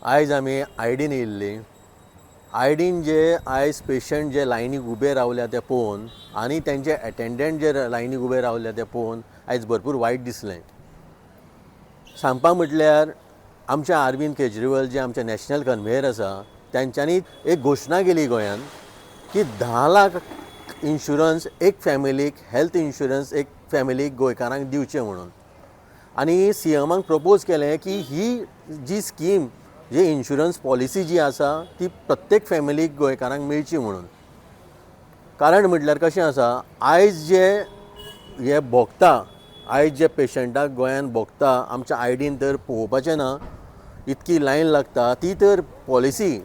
आयज आमी आयडीन येयल्ली. आयडीन जे आयज पेशंट जे लायनीक उबे रावल्या ते पळोवन आनी तेंचे एटेंडंट जे लायनीक उबे रावल्या ते पळोवन आयज भरपूर वायट दिसलें. सांगपाक म्हटल्यार आमच्या अरविंद केजरीवाल जे आमचे नॅशनल कन्व्हेयर आसा तेंच्यांनी एक घोशणा केली गोंयांत की 10 लाख इन्शुरन्स एक फॅमिलीक, हेल्थ इन्शुरन्स एक फॅमिलीक गोंयकारांक दिवचें म्हणून. आनी सीएमाक प्रपोज केलें की ही जी स्कीम जी इन्शुरन्स पॉलिसी जी आसा ती प्रत्येक फॅमिलीक गोंयकारांक मेळची म्हणून. कारण म्हटल्यार कशें आसा, आयज जे हे भोगता, आयज जे पेशंटाक गोंयांत भोगता आमच्या आयडीन तर पळोवपाचें ना, इतकी लायन लागता. ती तर पॉलिसी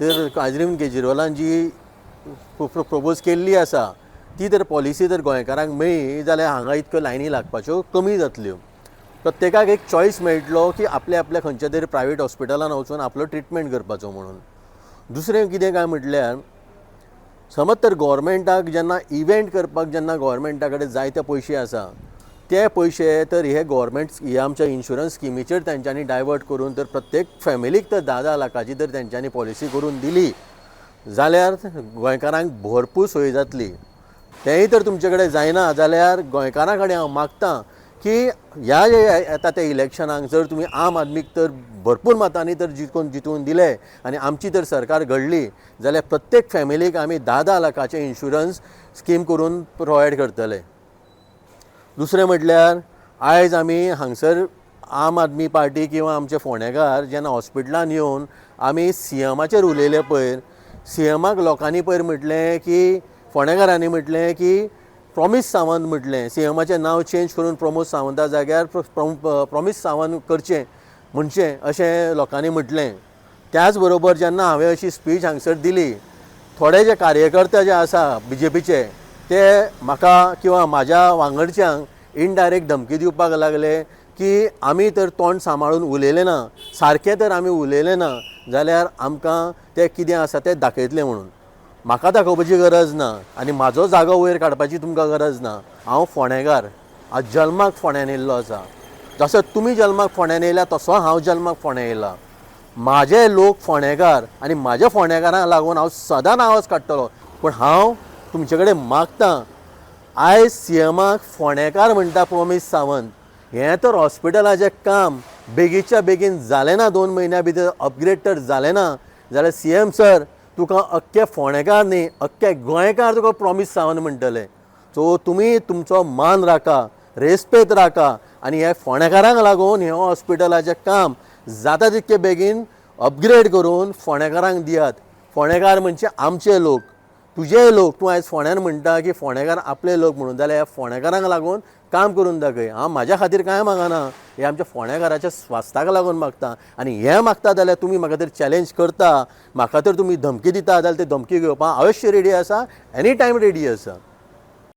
तर अरविंद केजरीवालान जी प्रपोज केल्ली आसा ती तर पॉलिसी तर गोंयकारांक मेळ्ळी जाल्यार हांगा इतक्यो लायनी लागपाच्यो कमी जातल्यो. प्रत्येकाक एक चॉयस मेळटलो की आपल्या खंयच्या तरी प्रायवेट हॉस्पिटलान वचून आपलो ट्रिटमेंट करपाचो म्हणून. दुसरें कितें काय म्हटल्यार समज तर गव्हर्मेंटाक जेन्ना इव्हेंट करपाक जेन्ना गव्हर्मेंटा कडेन जायते पयशे आसा ते पयशे तर हे गव्हर्मेंट हे आमच्या इन्शुरन्स स्किमीचेर तेंच्यांनी डायवर्ट करून तर प्रत्येक फॅमिलीक तर 10 लाखाची तर तेंच्यांनी पॉलिसी करून दिली जाल्यार गोंयकारांक भरपूर सोय जातली. तेंय तर तुमचे कडेन जायना जाल्यार गोंयकारां कडेन हांव मागतां की ह्या जे येता त्या इलेक्शनाक जर तुमी आम आदमीक तर भरपूर मतांनी तर जितून दिले आनी आमची तर सरकार घडली जाल्यार प्रत्येक फॅमिलीक आमी 10 लाखाचे इन्शुरन्स स्कीम करून प्रोवायड करतले. दुसरें म्हटल्यार आयज आमी हांगसर आम आदमी पार्टी किंवा आमचे फोंडेकार जेन्ना हॉस्पिटलान येवन आमी सीएमाचेर उलयले पयर, सीएमाक लोकांनी पयर म्हटलें की फोंडेकारांनी म्हटलें की प्रॉमीस सावंत म्हटलें, सीएमाचें नांव चेंज करून प्रमोद सावंता जाग्यार प्रॉमीस सावंत करचें म्हणचें अशें लोकांनी म्हटलें. त्याच बरोबर जेन्ना हांवें अशी स्पीच हांगसर दिली, थोडे जे कार्यकर्ते जे आसा बीजेपीचे ते म्हाका किंवा म्हाज्या वांगडच्यांक इनडायरेक्ट धमकी दिवपाक लागले की आमी तर तोंड सांबाळून उलयलें ना, सारकें तर आमी उलयलें ना जाल्यार आमकां ते कितें आसा तें दाखयतले म्हणून. म्हाका दाखोवपाची गरज ना आनी म्हाजो जागो वयर काडपाची तुमकां गरज ना. हांव फोंडेकार, हांव जल्माक फोंड्यान येयल्लो आसा. जसो तुमी जल्माक फोंड्यान येयला तसो हांव जल्माक फोंड्या येयला. म्हाजे लोक फोंडेकार आनी म्हाज्या फोंडेकारांक लागून हांव सदांच आवाज काडटलो. पूण हांव तुमचे कडेन मागतां, आयज सीएमाक फोंडेकार म्हणटा प्रॉमीस सावंत, हें तर हॉस्पिटलाचें काम बेगीच्या बेगीन जालें ना, 2 म्हयन्या भितर अपग्रेड तर जालें ना जाल्यार सीएम सर तुका अख्खे फोंडेकार न्ही अख्खे गोंयकार तुका प्रॉमीस सावंत म्हणटले. सो तुमी तुमचो मान राखा, रेस्पेद राखा आनी हे फोंडेकारांक लागून हे हॉस्पिटलाचें काम जाता तितके बेगीन अपग्रेड करून फोंडेकारांक दियात. फोंडेकार म्हणजे आमचे लोक, तुजे लोक. तूं आयज फोंड्यान म्हणटा की फोंडेकार आपले लोक म्हणून, जाल्यार ह्या फोंडेकारांक लागून काम करून दाखय. हांव म्हाज्या खातीर कांय मागना, हे आमच्या फोंडेकाराच्या स्वास्थाक लागून मागता. आनी हें मागता जाल्यार तुमी म्हाका तर चॅलेंज करता, म्हाका तर तुमी धमकी दिता जाल्यार ते धमकी घेवपाक अवश्य रेडी आसा, एनी टायम रेडी आसा.